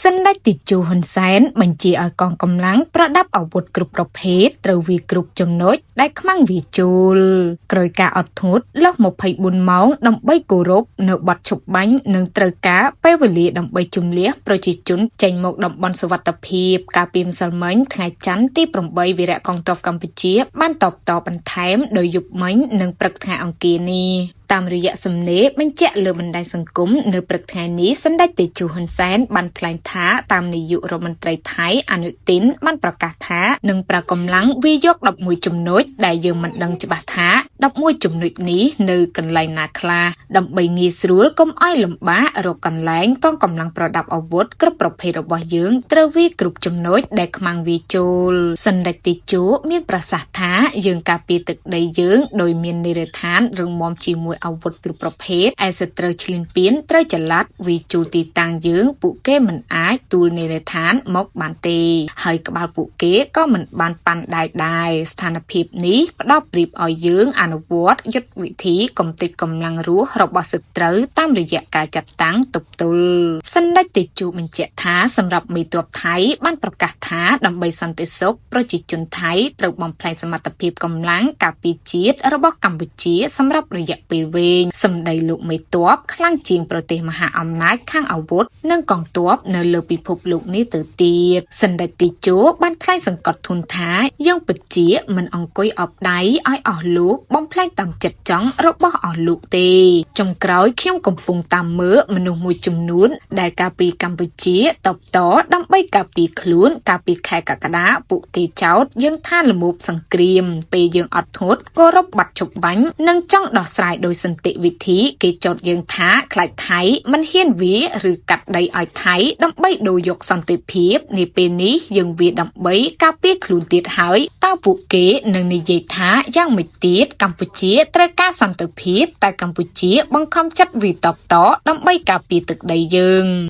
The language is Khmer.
សិនដេចទីជូហ៊ុនសែនបញ្ជាឲ្យកងកម្លាំងប្រដាប់អាវុធគ្រប់ប្រភេទត្រូវវាគ្រប់ចំណុចដែលខ្មាំងវាជូលក្រោយការអត់ធ្មត់លើស24ម៉ោងដើម្បីគោរពនៅបទឈប់បាញ់និងត្រូវការពេលវេលាដើម្បីជំនះប្រជាជនចេញមកតំបន់សុវត្ថិភាពកាលពីម្សិលមិញថ្ងៃច័ន្ទទី8វីរៈកងទ័ពកម្ពុជាបានតបតបន្ថែមដោយយប់មិញនិងព្រឹកថ្ងៃអង្គារនេះតាមរយៈសំណេរបញ្ជាក់លើបណ្ដាញសង្គមនៅព្រឹកថ្ងៃនេះសម្ដេចតេជោហ៊ុនសែនបានថ្លែងថាតាមនាយករដ្ឋមន្ត្រីថៃអនុទិនបានប្រកាសថានឹងប្រើកម្លាំងវាយក11ចំណុចដែលយើងមិនដឹងច្បាស់ថា11ចំណុចនេះនៅកន្លែងណាខ្លះដើម្បីងាយស្រួលកុំឲ្យលំបាករកកន្លែងកងកម្លាំងប្រដាប់អាវុធគ្រប់ប្រភេទរបស់យើងត្រូវវាគ្រប់ចំណុចដែលខ្មាំងវាចូលសម្ដេចតេជោមានប្រសាសន៍ថាយើងការពារទឹកដីយើងដោយមាននិរឋានរឹងមាំជាមួយអាវុធគ្រប់ប្រភេទឯសត្រូវឈ្លានពានត្រូវចល័តវាជួលទីតាំងយើងពួកគេមិនអាចទូលនិរឋានមកបានទេហើយក្បាលពួកគេក៏មិនបានប៉ាន់ដែរស្ថានភាពនេះផ្ដល់ប្រៀបឲ្យយើងអនុវត្តយុទ្ធវិធីកំទេចកម្លាំងរស់របស់សត្រូវតាមរយៈការចាត់តាំងទប់ទល់សម្ដេចតេជោបញ្ជាក់ថាសម្រាប់មេទ័ពថៃបានប្រកាសថាដើម្បីសន្តិសុខប្រជាជនថៃត្រូវបំផ្លាញសមត្ថភាពកម្លាំងការពារជាតិរបស់កម្ពុជាសម្រាប់រយៈពេលវែងសម្ដីលោកមេទ័ពខ្លាំងជាងប្រទេសមហាអំណាចខាងអាវុធនិងកងទ័ពនៅលើពិភពលោកនេះទៅទៀតសម្ដេចតេជោបានថ្លែងសង្កត់ធ្ងន់ថាយើងពិតជាមិនអង្គុយអបដៃឲ្យអស់លោកបំផ្លាញតាមចិត្តចង់របស់អស់លោកទេចុងក្រោយខ្ញុំកំពុងតាមមើលមនុស្សមួយចំនួនដែលការពីកម្ពុជាតបតដើម្បីការពីខ្លួនការពីខែកក្កដាពួកគេចោទយើងថាលមោបសង្គ្រាមពេលយើងអត់ធ្មត់គោរពបាត់ឈប់បាញ់និងចង់ដោះស្រាយដោយសន្តិវិធីគេចោទយើងថាខ្លាចថៃមិនហ៊ានវាឬកាត់ដីឲ្យថៃដើម្បីដូរយកសន្តិភាពនាពេលនេះយើងវាដើម្បីការពារខ្លួនទៀតហើយតើពួកគេនឹងនិយាយថាយ៉ាងម៉េចទៀតកម្ពុជាត្រូវការសន្តិភាពតែកម្ពុជាបង្ខំចិត្តវាតបតដើម្បីការពារទឹកដីយើង